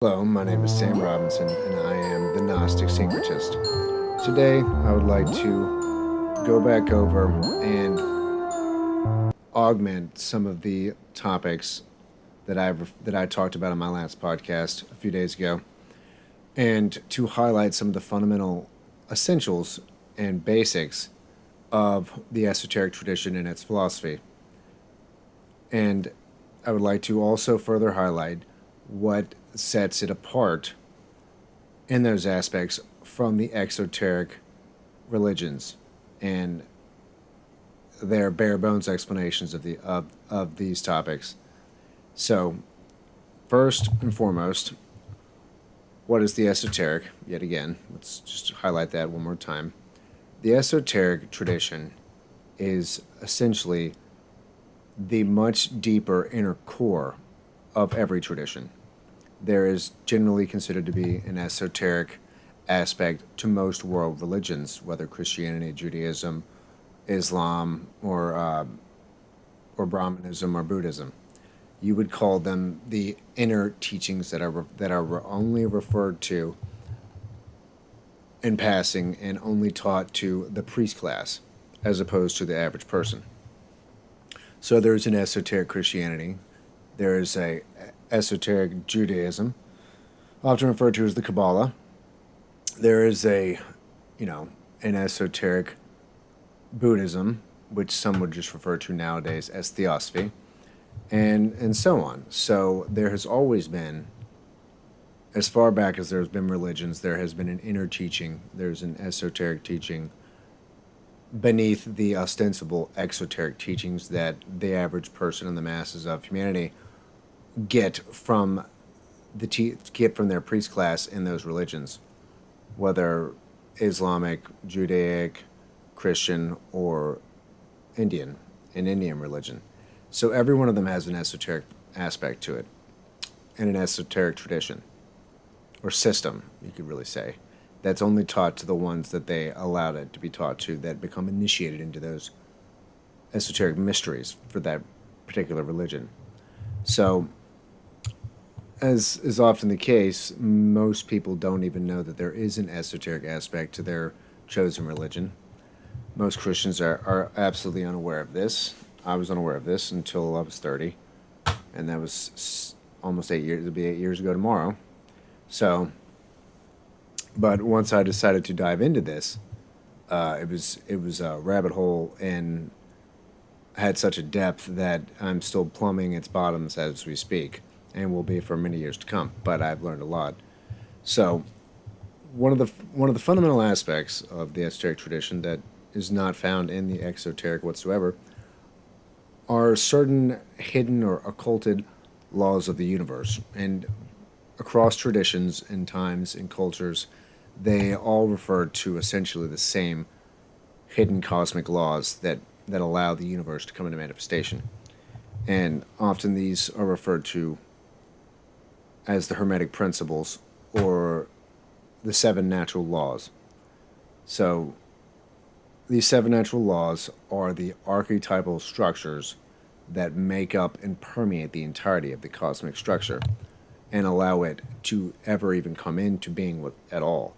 Hello, my name is Sam Robinson, and I am the Gnostic Syncretist. Today, I would like to go back over and augment some of the topics that I talked about on my last podcast a few days ago, and to highlight some of the fundamental essentials and basics of the esoteric tradition and its philosophy. And I would like to also further highlight what sets it apart in those aspects from the exoteric religions and their bare bones explanations of these topics. So, first and foremost, what is the esoteric? Yet again, let's just highlight that one more time. The esoteric tradition is essentially the much deeper inner core of every tradition. There is generally considered to be an esoteric aspect to most world religions, whether Christianity, Judaism, Islam, or Brahmanism or Buddhism. You would call them the inner teachings that are only referred to in passing and only taught to the priest class, as opposed to the average person. So there's an esoteric Christianity. There is a esoteric Judaism, often referred to as the Kabbalah. There is an esoteric Buddhism, which some would just refer to nowadays as theosophy, and so on. So there has always been, as far back as there's been religions, there has been an inner teaching. There's an esoteric teaching beneath the ostensible exoteric teachings that the average person and the masses of humanity get from get from their priest class in those religions, whether Islamic, Judaic, Christian, or Indian religion. So every one of them has an esoteric aspect to it, and an esoteric tradition or system, you could really say, that's only taught to the ones that they allowed it to be taught to, that become initiated into those esoteric mysteries for that particular religion. So, as is often the case, most people don't even know that there is an esoteric aspect to their chosen religion. Most Christians are absolutely unaware of this. I was unaware of this until I was 30, and that was almost 8 years. It'll be 8 years ago tomorrow. So, but once I decided to dive into this, it was a rabbit hole and had such a depth that I'm still plumbing its bottoms as we speak, and will be for many years to come. But I've learned a lot. So, one of the fundamental aspects of the esoteric tradition that is not found in the exoteric whatsoever are certain hidden or occulted laws of the universe. And across traditions and times and cultures, they all refer to essentially the same hidden cosmic laws that allow the universe to come into manifestation. And often these are referred to as the Hermetic principles or the seven natural laws. So these seven natural laws are the archetypal structures that make up and permeate the entirety of the cosmic structure and allow it to ever even come into being at all.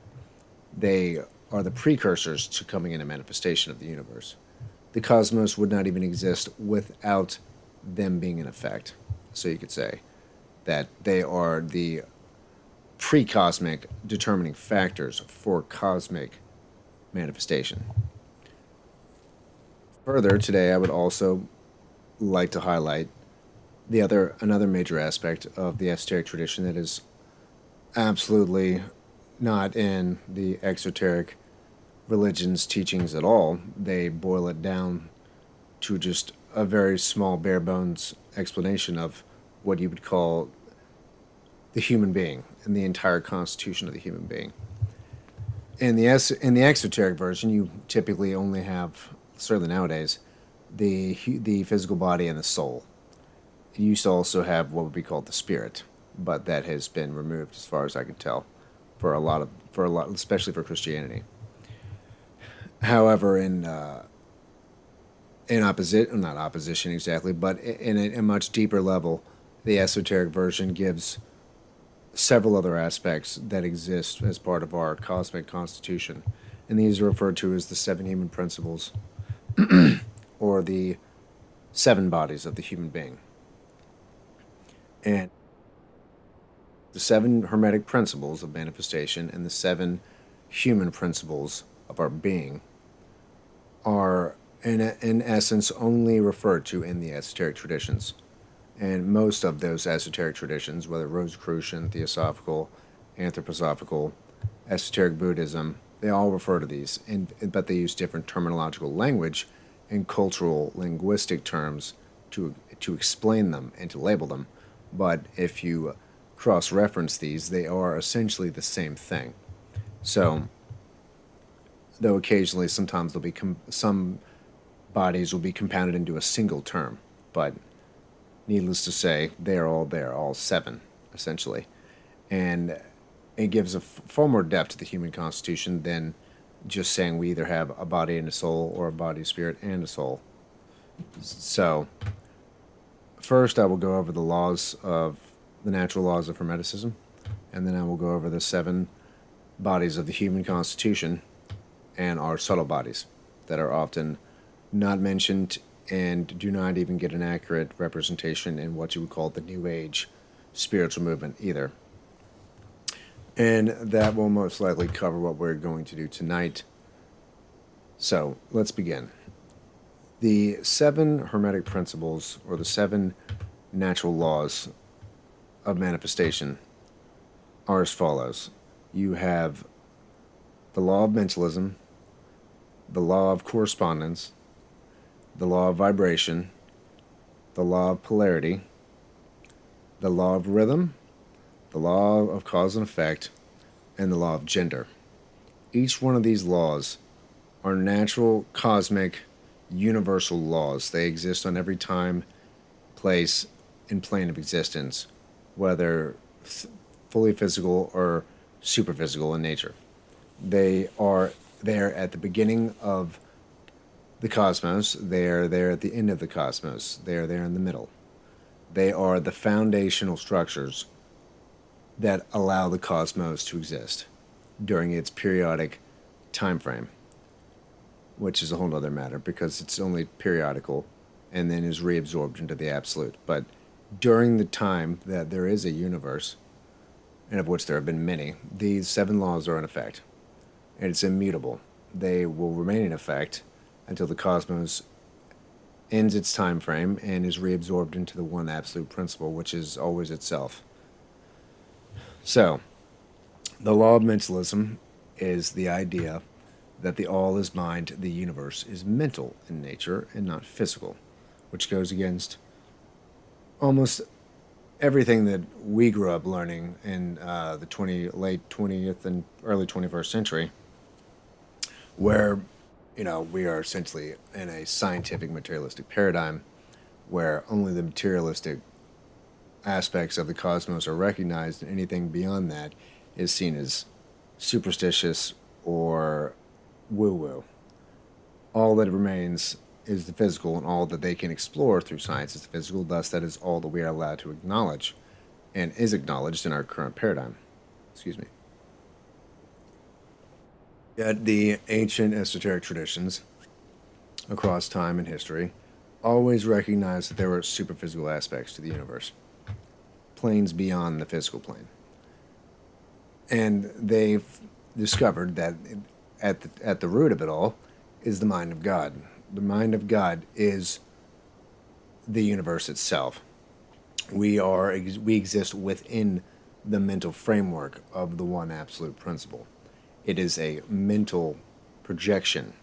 They are the precursors to coming into manifestation of the universe. The cosmos would not even exist without them being in effect. So you could say that they are the pre-cosmic determining factors for cosmic manifestation. Further, today I would also like to highlight another major aspect of the esoteric tradition that is absolutely not in the exoteric religion's teachings at all. They boil it down to just a very small, bare bones explanation of what you would call the human being and the entire constitution of the human being. In the exoteric version, you typically only have, certainly nowadays, the physical body and the soul. You used to also have what would be called the spirit, but that has been removed, as far as I can tell, especially for Christianity. However, in opposite, not opposition exactly, but in a much deeper level, the esoteric version gives several other aspects that exist as part of our cosmic constitution. And these are referred to as the seven human principles or the seven bodies of the human being. And the seven Hermetic principles of manifestation and the seven human principles of our being are, in essence, only referred to in the esoteric traditions. And most of those esoteric traditions, whether Rosicrucian, Theosophical, Anthroposophical, Esoteric Buddhism, they all refer to these, but they use different terminological language and cultural linguistic terms to explain them and to label them. But if you cross-reference these, they are essentially the same thing. So, though occasionally, sometimes there'll be some bodies will be compounded into a single term, but needless to say, they're all there, all seven, essentially. And it gives far more depth to the human constitution than just saying we either have a body and a soul or a body, spirit, and a soul. So, first I will go over the natural laws of Hermeticism, and then I will go over the seven bodies of the human constitution and our subtle bodies that are often not mentioned and do not even get an accurate representation in what you would call the New Age spiritual movement either. And that will most likely cover what we're going to do tonight. So, let's begin. The seven Hermetic principles, or the seven natural laws of manifestation, are as follows. You have the law of mentalism, the law of correspondence, the law of vibration, the law of polarity, the law of rhythm, the law of cause and effect, and the law of gender. Each one of these laws are natural, cosmic, universal laws. They exist on every time, place, and plane of existence, whether fully physical or superphysical in nature. They are there at the beginning of the cosmos. They are there at the end of the cosmos. They are there in the middle. They are the foundational structures that allow the cosmos to exist during its periodic time frame, which is a whole other matter because it's only periodical and then is reabsorbed into the absolute. But during the time that there is a universe, and of which there have been many, these seven laws are in effect. And it's immutable. They will remain in effect until the cosmos ends its time frame and is reabsorbed into the one absolute principle, which is always itself. So, the law of mentalism is the idea that the all is mind, the universe is mental in nature and not physical, which goes against almost everything that we grew up learning in the late 20th and early 21st century, where we are essentially in a scientific materialistic paradigm where only the materialistic aspects of the cosmos are recognized, and anything beyond that is seen as superstitious or woo-woo. All that remains is the physical, and all that they can explore through science is the physical. Thus, that is all that we are allowed to acknowledge, and is acknowledged in our current paradigm. Excuse me. Yet the ancient esoteric traditions across time and history always recognized that there were superphysical aspects to the universe, planes beyond the physical plane. And they've discovered that at the root of it all is the mind of God. The mind of God is the universe itself. We exist within the mental framework of the one absolute principle. It is a mental projection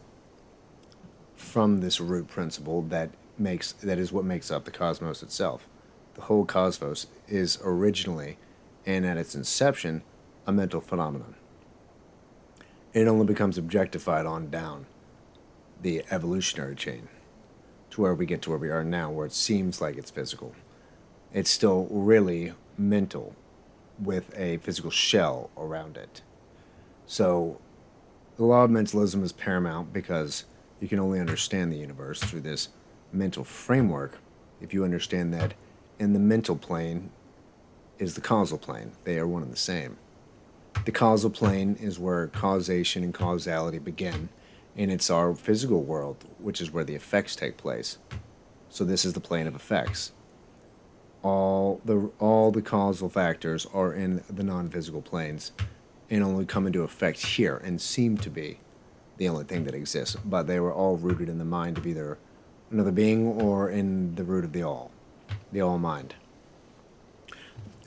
from this root principle that is what makes up the cosmos itself. The whole cosmos is originally and at its inception a mental phenomenon. It only becomes objectified on down the evolutionary chain to where we get to where we are now, where it seems like it's physical. It's still really mental with a physical shell around it. So the law of mentalism is paramount because you can only understand the universe through this mental framework if you understand that in the mental plane is the causal plane. They are one and the same. The causal plane is where causation and causality begin, and it's our physical world, which is where the effects take place. So this is the plane of effects. All the causal factors are in the non-physical planes and only come into effect here and seem to be the only thing that exists, but they were all rooted in the mind of either another being or in the root of the all mind.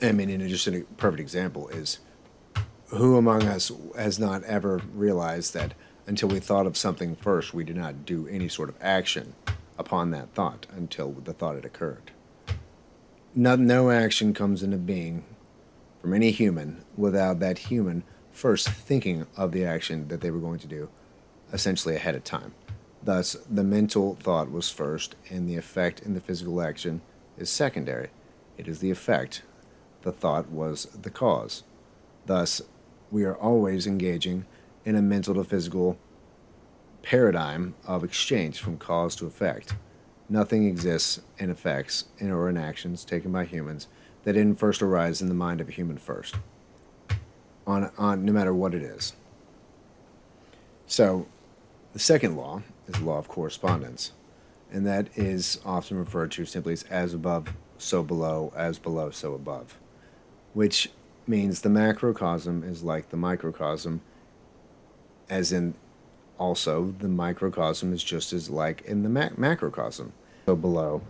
I mean, just a perfect example is, who among us has not ever realized that until we thought of something first, we did not do any sort of action upon that thought until the thought had occurred? No action comes into being from any human without that human first thinking of the action that they were going to do, essentially ahead of time. Thus, the mental thought was first, and the effect in the physical action is secondary. It is the effect. The thought was the cause. Thus, we are always engaging in a mental to physical paradigm of exchange from cause to effect. Nothing exists in effects or in actions taken by humans that didn't first arise in the mind of a human first, on no matter what it is. So, the second law is the law of correspondence, and that is often referred to simply as above, so below, as below, so above, which means the macrocosm is like the microcosm, as in also the microcosm is just as like in the macrocosm. So below,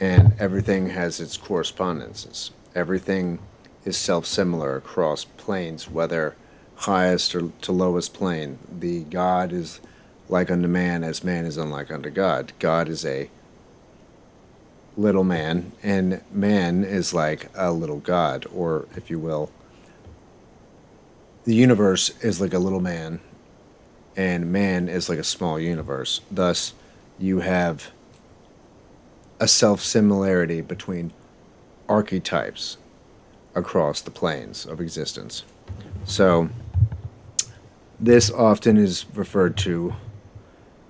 and everything has its correspondences. Everything is self-similar across planes, whether highest or to lowest plane. The God is like unto man as man is unlike unto God. God is a little man, and man is like a little God, or if you will, the universe is like a little man, and man is like a small universe. Thus, you have a self-similarity between archetypes across the planes of existence. So, this often is referred to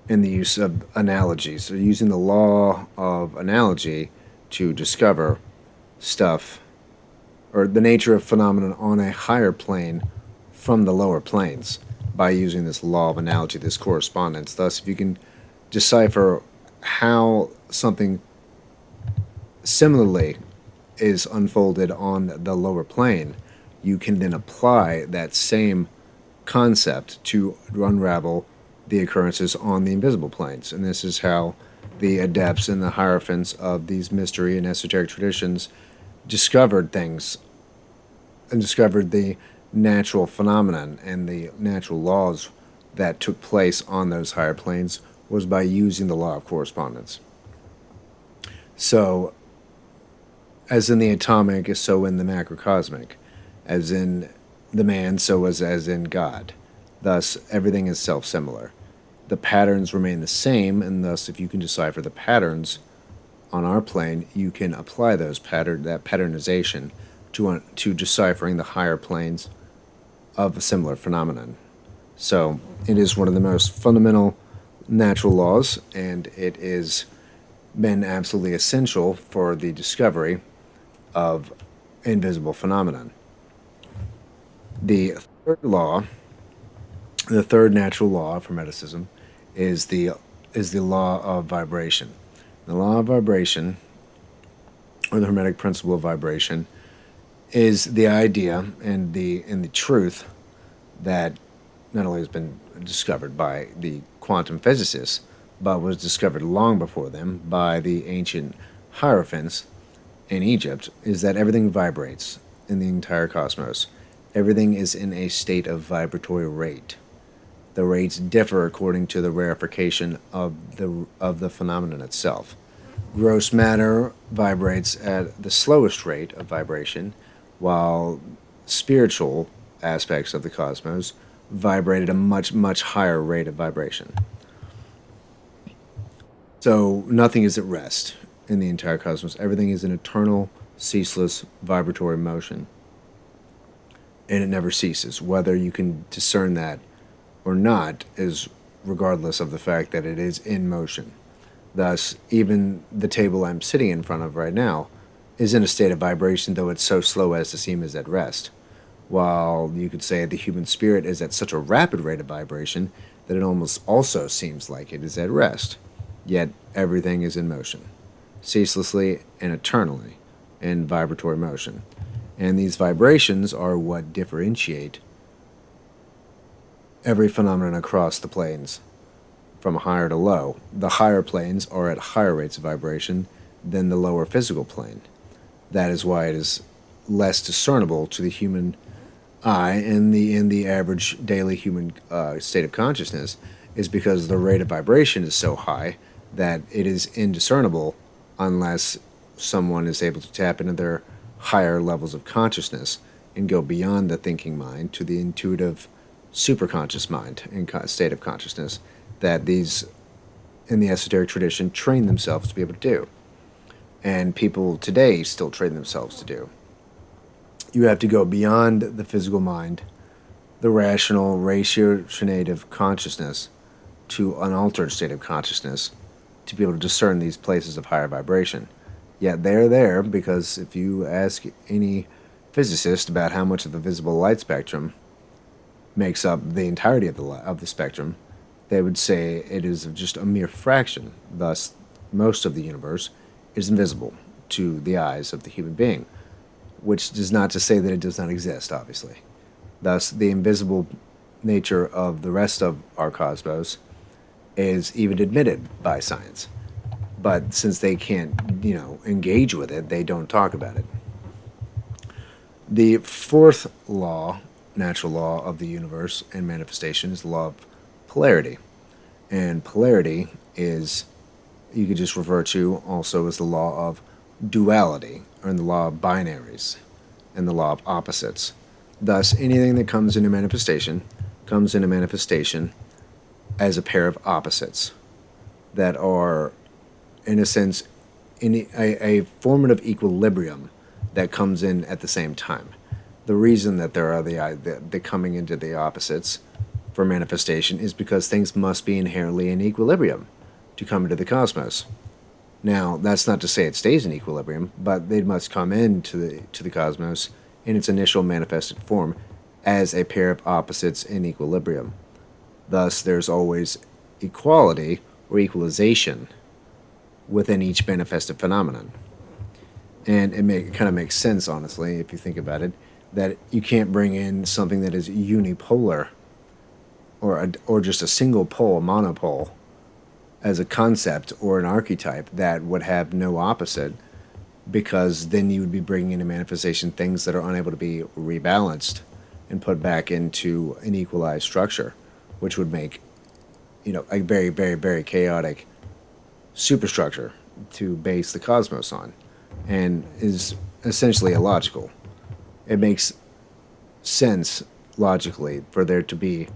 in the use of analogies. So, using the law of analogy to discover stuff or the nature of phenomenon on a higher plane from the lower planes by using this law of analogy, this correspondence. Thus, if you can decipher how something similarly is unfolded on the lower plane, you can then apply that same concept to unravel the occurrences on the invisible planes. And this is how the adepts and the hierophants of these mystery and esoteric traditions discovered things and discovered the natural phenomenon and the natural laws that took place on those higher planes was by using the law of correspondence. So, as in the atomic, so in the macrocosmic. As in the man, so as in God. Thus, everything is self-similar. The patterns remain the same, and thus, if you can decipher the patterns on our plane, you can apply that patternization to deciphering the higher planes of a similar phenomenon. So, it is one of the most fundamental natural laws, and it has been absolutely essential for the discovery of invisible phenomenon. The third natural law of Hermeticism is the law of vibration. The law of vibration, or the Hermetic principle of vibration, is the idea and the truth that not only has been discovered by the quantum physicists, but was discovered long before them by the ancient hierophants in Egypt, is that everything vibrates in the entire cosmos. Everything is in a state of vibratory rate. The rates differ according to the rarefication of the phenomenon itself. Gross matter vibrates at the slowest rate of vibration, while spiritual aspects of the cosmos vibrate at a much, much higher rate of vibration. So nothing is at rest in the entire cosmos. Everything is an eternal, ceaseless, vibratory motion. And it never ceases. Whether you can discern that or not is regardless of the fact that it is in motion. Thus, even the table I'm sitting in front of right now is in a state of vibration, though it's so slow as to seem as at rest. While you could say the human spirit is at such a rapid rate of vibration that it almost also seems like it is at rest. Yet everything is in motion, ceaselessly and eternally in vibratory motion. And these vibrations are what differentiate every phenomenon across the planes from higher to low. The higher planes are at higher rates of vibration than the lower physical plane. That is why it is less discernible to the human eye in the average daily human state of consciousness, is because the rate of vibration is so high that it is indiscernible unless someone is able to tap into their higher levels of consciousness and go beyond the thinking mind to the intuitive superconscious mind and state of consciousness that these in the esoteric tradition train themselves to be able to do. And people today still train themselves to do. You have to go beyond the physical mind, the rational, ratioinative consciousness, to an altered state of consciousness to be able to discern these places of higher vibration. Yet they're there because if you ask any physicist about how much of the visible light spectrum makes up the entirety of the spectrum, they would say it is just a mere fraction. Thus, most of the universe is invisible to the eyes of the human being, which is not to say that it does not exist, obviously. Thus, the invisible nature of the rest of our cosmos is even admitted by science. But since they can't, engage with it, they don't talk about it. The fourth law, natural law of the universe and manifestation, is the law of polarity. And polarity is, you could just refer to also as the law of duality, or the law of binaries, and the law of opposites. Thus, anything that comes into manifestation as a pair of opposites that are, in a sense, in a formative equilibrium that comes in at the same time. The reason that there are the coming into the opposites for manifestation is because things must be inherently in equilibrium to come into the cosmos. Now, that's not to say it stays in equilibrium, but they must come into the cosmos in its initial manifested form as a pair of opposites in equilibrium. Thus, there's always equality or equalization within each manifested phenomenon. And it kind of makes sense, honestly, if you think about it, that you can't bring in something that is unipolar or just a single pole, a monopole, as a concept or an archetype that would have no opposite, because then you would be bringing into manifestation things that are unable to be rebalanced and put back into an equalized structure, which would make, a very, very, very chaotic superstructure to base the cosmos on, and is essentially illogical. It makes sense logically for there to be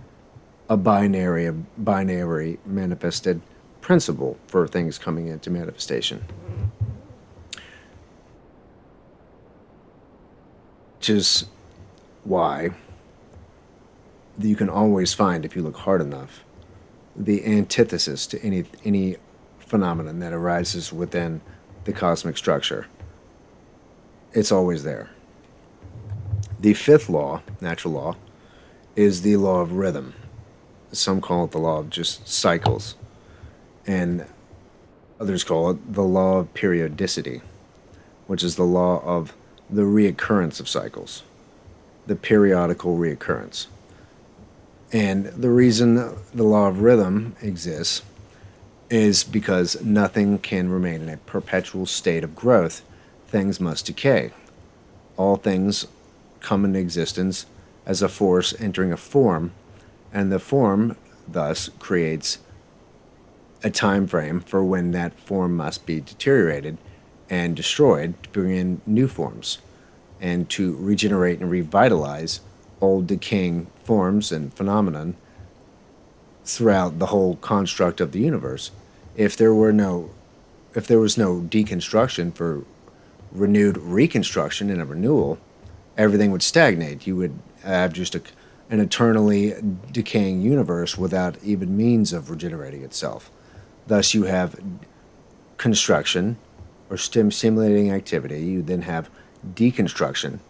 a binary manifested principle for things coming into manifestation. Which is why you can always find, if you look hard enough, the antithesis to any phenomenon that arises within the cosmic structure. It's always there. The fifth law, natural law, is the law of rhythm. Some call it the law of just cycles, and others call it the law of periodicity, which is the law of the reoccurrence of cycles, the periodical reoccurrence. And the reason the law of rhythm exists is because nothing can remain in a perpetual state of growth. Things must decay. All things come into existence as a force entering a form, and the form thus creates a time frame for when that form must be deteriorated and destroyed to bring in new forms and to regenerate and revitalize old decaying forms and phenomenon throughout the whole construct of the universe. If there was no deconstruction for renewed reconstruction and a renewal, everything would stagnate. You would have just an eternally decaying universe without even means of regenerating itself. Thus, you have construction or stimulating activity, you then have deconstruction,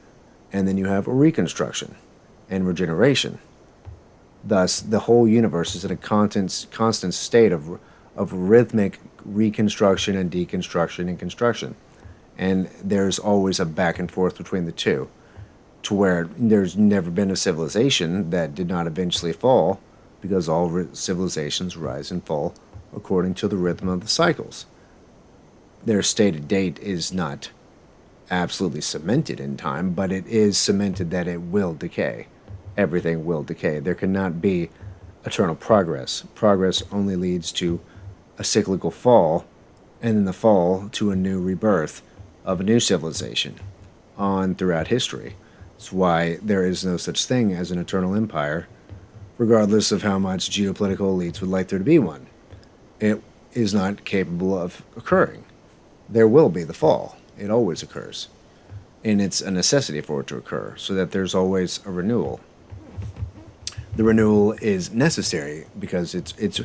and then you have reconstruction and regeneration. Thus, the whole universe is in a constant state of rhythmic reconstruction and deconstruction and construction. And there's always a back and forth between the two, to where there's never been a civilization that did not eventually fall, because all civilizations rise and fall according to the rhythm of the cycles. Their stated date is not absolutely cemented in time, but it is cemented that it will decay. Everything will decay. There cannot be eternal progress. Progress only leads to a cyclical fall, and then the fall to a new rebirth of a new civilization on throughout history. That's why there is no such thing as an eternal empire, regardless of how much geopolitical elites would like there to be one. It is not capable of occurring. There will be the fall. It always occurs. And it's a necessity for it to occur, so that there's always a renewal. The renewal is necessary because it's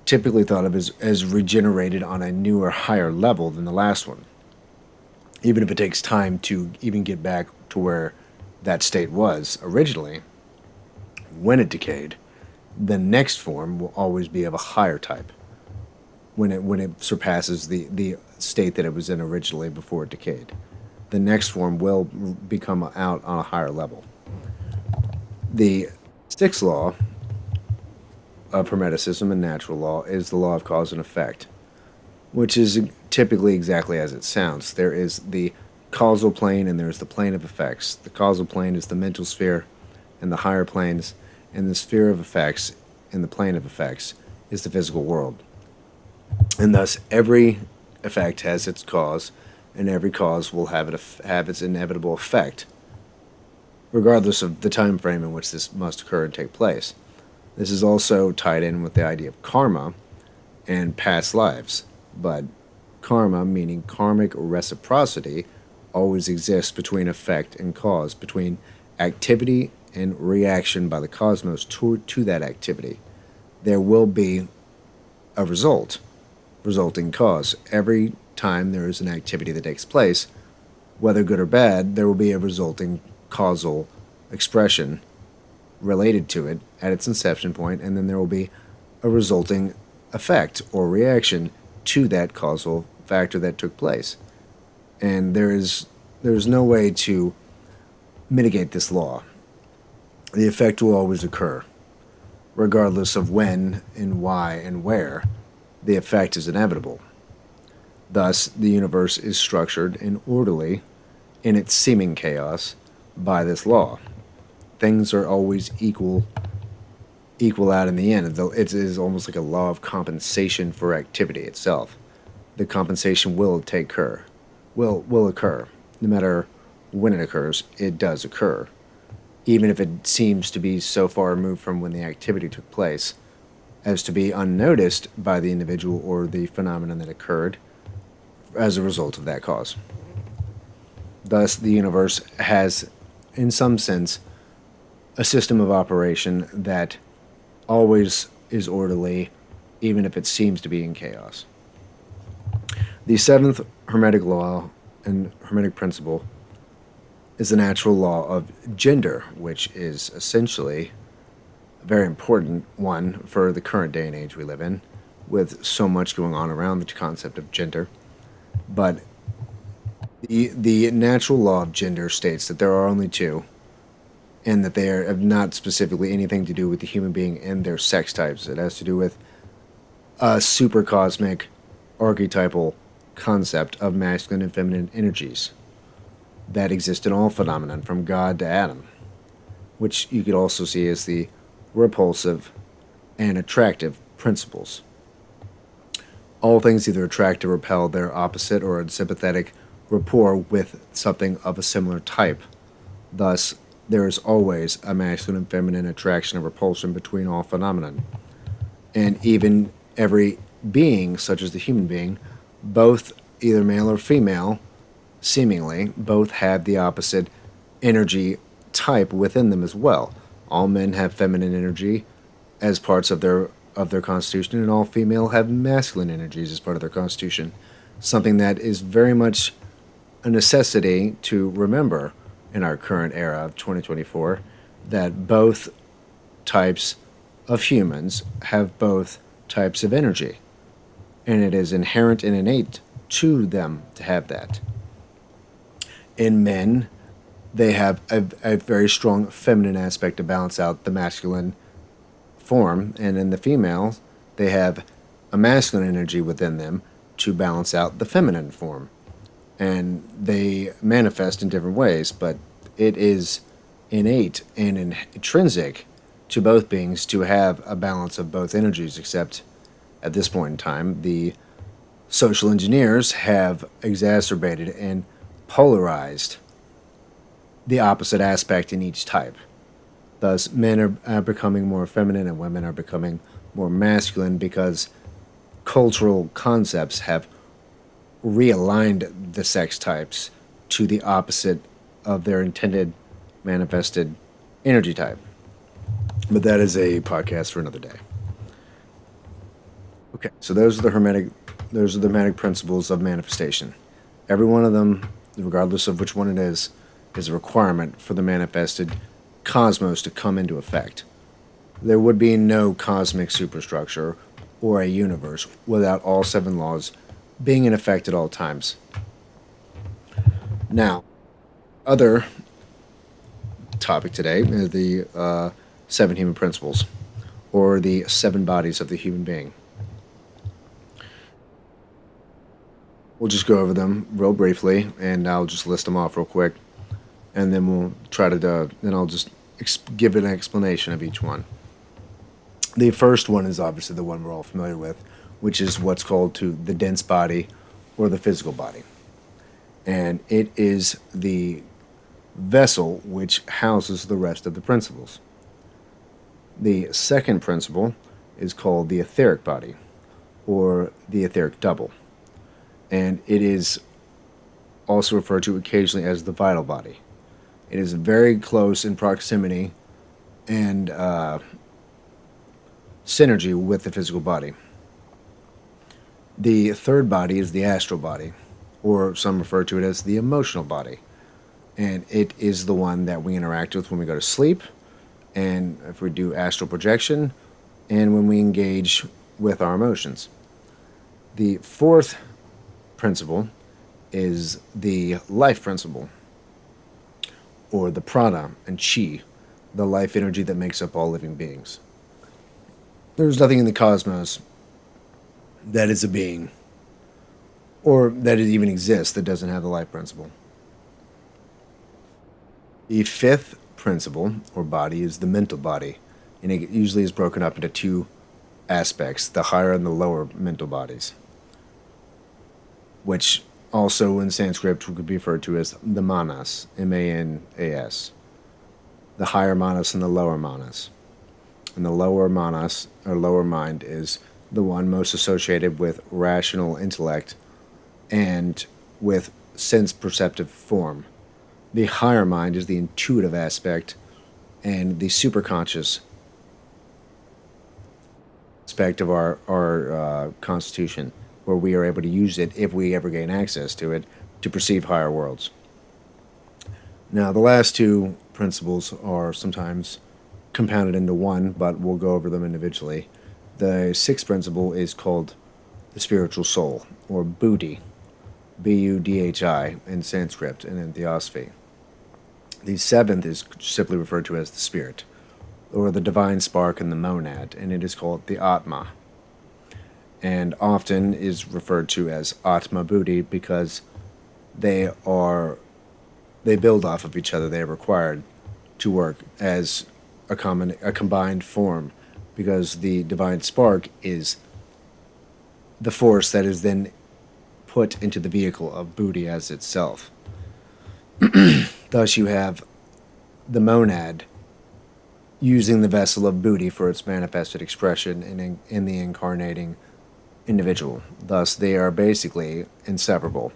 typically thought of as regenerated on a newer, higher level than the last one. Even if it takes time to even get back to where that state was originally, when it decayed, the next form will always be of a higher type when it surpasses the state that it was in originally before it decayed. The next form will become out on a higher level. The sixth law of Hermeticism and natural law is the law of cause and effect, which is typically exactly as it sounds. There is the causal plane and there's the plane of effects. The causal plane is the mental sphere and the higher planes, and the sphere of effects and the plane of effects is the physical world. And thus, every effect has its cause, and every cause will have its inevitable effect, regardless of the time frame in which this must occur and take place. This is also tied in with the idea of karma and past lives, but karma, meaning karmic reciprocity, always exists between effect and cause, between activity and reaction by the cosmos to that activity. There will be a resulting cause. Every time there is an activity that takes place, whether good or bad, there will be a resulting causal expression related to it at its inception point, and then there will be a resulting effect or reaction to that causal factor that took place. And there's no way to mitigate this law. The effect will always occur, regardless of when and why and where. The effect is inevitable. Thus, the universe is structured and orderly in its seeming chaos by this law. Things are always equal out in the end. It is almost like a law of compensation for activity itself. The compensation will occur. No matter when it occurs, it does occur. Even if it seems to be so far removed from when the activity took place as to be unnoticed by the individual or the phenomenon that occurred as a result of that cause. Thus, the universe has, in some sense, a system of operation that always is orderly, even if it seems to be in chaos. The seventh Hermetic law and Hermetic principle is the natural law of gender, which is essentially a very important one for the current day and age we live in, with so much going on around the concept of gender. But the natural law of gender states that there are only two, and that they have not specifically anything to do with the human being and their sex types. It has to do with a super cosmic archetypal concept of masculine and feminine energies that exist in all phenomenon from God to Adam, which you could also see as the repulsive and attractive principles. All things either attract or repel their opposite or sympathetic rapport with something of a similar type. Thus, there is always a masculine and feminine attraction or repulsion between all phenomenon. And even every being, such as the human being, both either male or female, seemingly, both have the opposite energy type within them as well. All men have feminine energy as parts of their constitution, and all female have masculine energies as part of their constitution. something that is very much a necessity to remember in our current era of 2024, that both types of humans have both types of energy, and it is inherent and innate to them to have that. In men, they have a very strong feminine aspect to balance out the masculine form, and in the females, they have a masculine energy within them to balance out the feminine form. And they manifest in different ways, but it is innate and intrinsic to both beings to have a balance of both energies, except at this point in time, the social engineers have exacerbated and polarized the opposite aspect in each type. Thus, men are becoming more feminine and women are becoming more masculine because cultural concepts have realigned the sex types to the opposite of their intended manifested energy type. But that is a podcast for another day. Okay, so those are the Hermetic principles of manifestation. Every one of them, regardless of which one it is a requirement for the manifested cosmos to come into effect. There would be no cosmic superstructure or a universe without all 7 laws being in effect at all times. Now, other topic today is the 7 human principles, or the 7 bodies of the human being. We'll just go over them real briefly, and I'll just list them off real quick, and then we'll try to, then I'll just give an explanation of each one. The first one is obviously the one we're all familiar with, which is what's called the dense body or the physical body. And it is the vessel which houses the rest of the principles. The second principle is called the etheric body or the etheric double. And it is also referred to occasionally as the vital body. It is very close in proximity and synergy with the physical body. The third body is the astral body, or some refer to it as the emotional body. And it is the one that we interact with when we go to sleep, and if we do astral projection, and when we engage with our emotions. The fourth principle is the life principle, or the prana and chi, the life energy that makes up all living beings. There's nothing in the cosmos that is a being, or that it even exists, that doesn't have the life principle. The fifth principle, or body, is the mental body, and it usually is broken up into 2 aspects, the higher and the lower mental bodies, which also in Sanskrit could be referred to as the manas, M-A-N-A-S, the higher manas and the lower manas. And the lower manas, or lower mind, is the one most associated with rational intellect and with sense-perceptive form. The higher mind is the intuitive aspect and the superconscious aspect of our constitution, where we are able to use it, if we ever gain access to it, to perceive higher worlds. Now, the last 2 principles are sometimes compounded into one, but we'll go over them individually. The 6th principle is called the spiritual soul, or buddhi, B-U-D-H-I in Sanskrit and in Theosophy. The 7th is simply referred to as the spirit, or the divine spark in the monad, and it is called the Atma, and often is referred to as Atma Buddhi because they build off of each other. They are required to work as a combined form, because the divine spark is the force that is then put into the vehicle of Buddhi as itself. Thus you have the monad using the vessel of Buddhi for its manifested expression in the incarnating individual. Thus they are basically inseparable,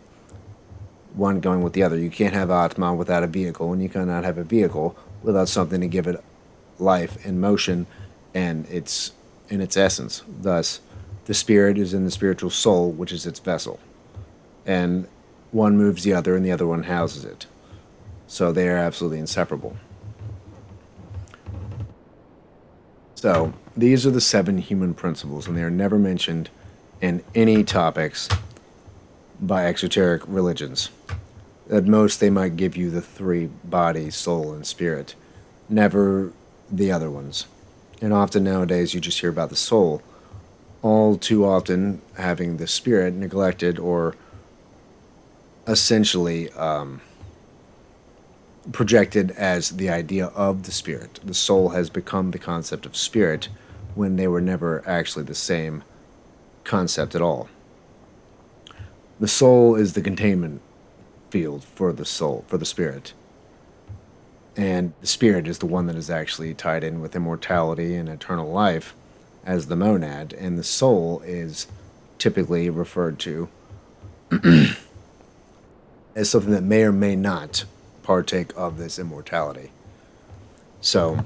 one going with the other. You can't have Atma without a vehicle, and you cannot have a vehicle without something to give it life and motion and in its essence. Thus, the spirit is in the spiritual soul, which is its vessel. and one moves the other and the other one houses it. So they are absolutely inseparable. So these are the 7 human principles, and they are never mentioned in any topics by exoteric religions. At most, they might give you the 3: body, soul, and spirit, never the other ones. And often nowadays, you just hear about the soul, all too often having the spirit neglected or essentially projected as the idea of the spirit. The soul has become the concept of spirit when they were never actually the same concept at all. The soul is the containment field for the soul, for the spirit. And the spirit is the one that is actually tied in with immortality and eternal life as the monad, and the soul is typically referred to as something that may or may not partake of this immortality. So,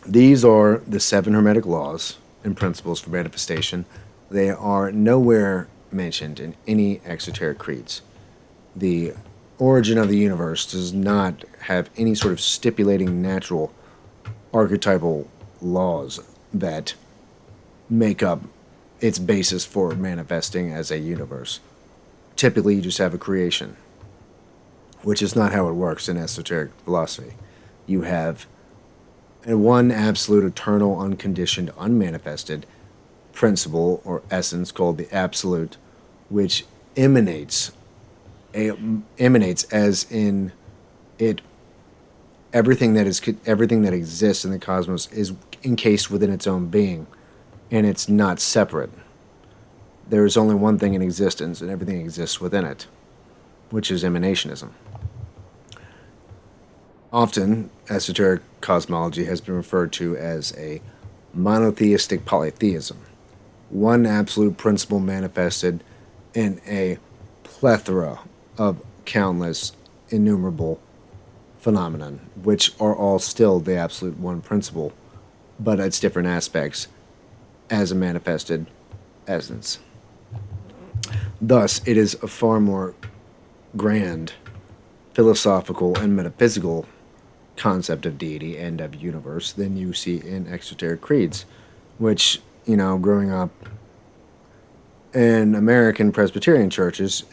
these are the 7 Hermetic laws and principles for manifestation. They are nowhere mentioned in any exoteric creeds. The origin of the universe does not have any sort of stipulating natural archetypal laws that make up its basis for manifesting as a universe. Typically, you just have a creation, which is not how it works in esoteric philosophy. You have one absolute, eternal, unconditioned, unmanifested principle or essence called the absolute, which emanates as in it. Everything that exists in the cosmos is encased within its own being, and it's not separate. There is only one thing in existence, and everything exists within it, which is emanationism. Often, esoteric cosmology has been referred to as a monotheistic polytheism, one absolute principle manifested in a plethora of countless, innumerable phenomenon, which are all still the absolute one principle, but its different aspects as a manifested essence. Thus, it is a far more grand, philosophical, and metaphysical concept of deity and of universe than you see in exoteric creeds, which, growing up in American Presbyterian churches,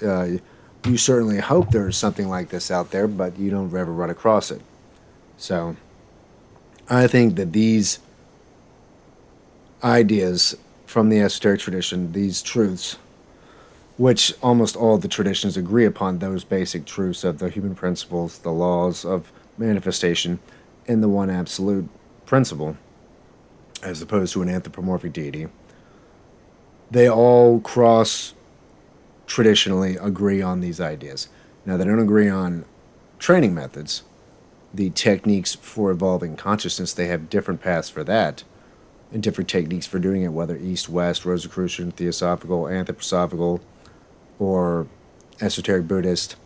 you certainly hope there's something like this out there, but you don't ever run across it. So, I think that these ideas from the esoteric tradition, these truths, which almost all the traditions agree upon, those basic truths of the human principles, the laws of manifestation, and the one absolute principle, as opposed to an anthropomorphic deity, they all traditionally agree on these ideas. Now, they don't agree on training methods, the techniques for evolving consciousness. They have different paths for that, and different techniques for doing it, whether East, West, Rosicrucian, Theosophical, Anthroposophical, or Esoteric Buddhist.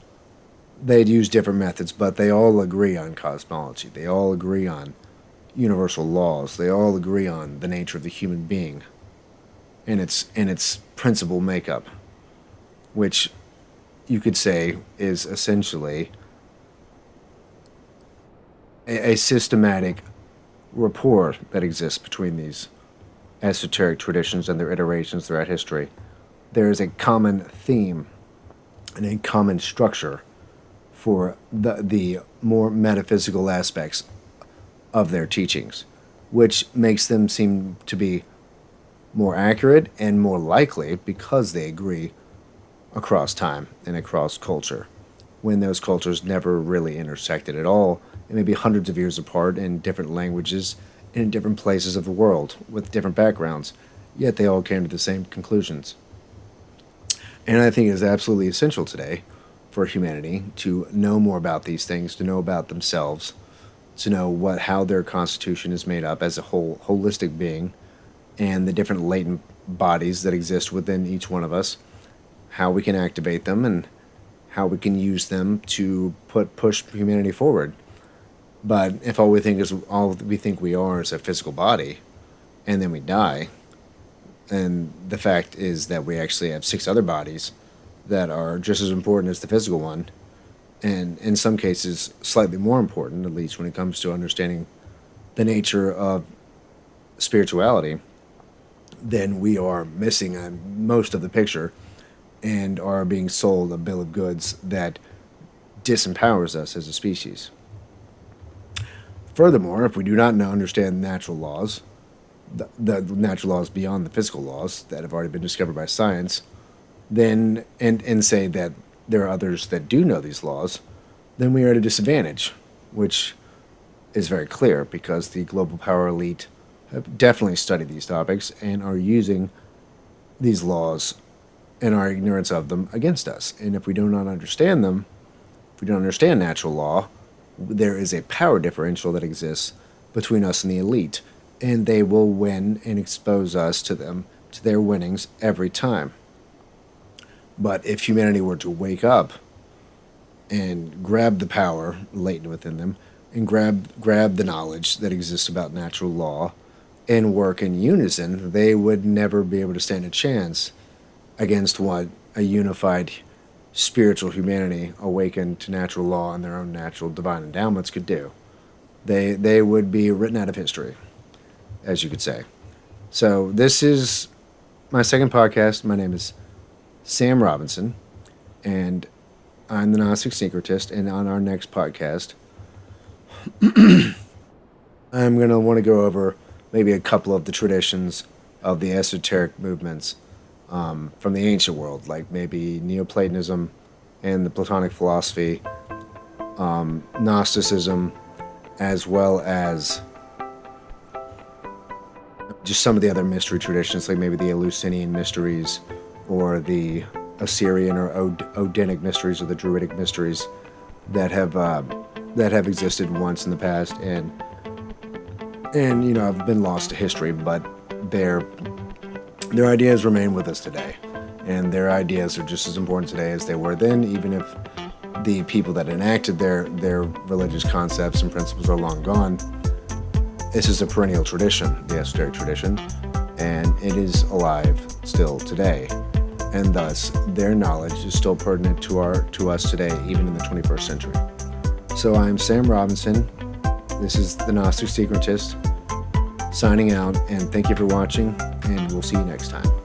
They'd use different methods, but they all agree on cosmology. They all agree on universal laws. They all agree on the nature of the human being and its principal makeup, which you could say is essentially a systematic rapport that exists between these esoteric traditions and their iterations throughout history. There is a common theme and a common structure for the more metaphysical aspects of their teachings, which makes them seem to be more accurate and more likely because they agree across time and across culture, when those cultures never really intersected at all, and maybe hundreds of years apart in different languages and in different places of the world with different backgrounds, yet they all came to the same conclusions. And I think it is absolutely essential today for humanity to know more about these things, to know about themselves, to know how their constitution is made up as a whole holistic being, and the different latent bodies that exist within each one of us, how we can activate them, and how we can use them to push humanity forward. But if all we think we are is a physical body, and then we die, and the fact is that we actually have 6 other bodies that are just as important as the physical one, and in some cases slightly more important, at least when it comes to understanding the nature of spirituality, then we are missing most of the picture and are being sold a bill of goods that disempowers us as a species. Furthermore, if we do not understand natural laws, the natural laws beyond the physical laws that have already been discovered by science, then and say that there are others that do know these laws, then we are at a disadvantage, which is very clear because the global power elite have definitely studied these topics and are using these laws and our ignorance of them against us. And if we do not understand them, if we don't understand natural law, there is a power differential that exists between us and the elite, and they will win and expose us to them, to their winnings every time. But if humanity were to wake up and grab the power latent within them and grab the knowledge that exists about natural law and work in unison, they would never be able to stand a chance against what a unified spiritual humanity awakened to natural law and their own natural divine endowments could do. They would be written out of history, as you could say. So this is my second podcast. My name is Sam Robinson, and I'm the Gnostic Syncretist. And on our next podcast, I'm going to want to go over maybe a couple of the traditions of the esoteric movements from the ancient world, like maybe Neoplatonism and the Platonic philosophy, Gnosticism, as well as just some of the other mystery traditions, like maybe the Eleusinian mysteries or the Assyrian or Odinic mysteries or the Druidic mysteries that have existed once in the past and have been lost to history, but their ideas remain with us today, and their ideas are just as important today as they were then, even if the people that enacted their religious concepts and principles are long gone. This is a perennial tradition, the esoteric tradition, and it is alive still today, and thus their knowledge is still pertinent to us today, even in the 21st century. So I'm Sam Robinson. This is the Gnostic Syncretist, signing out, and thank you for watching, and we'll see you next time.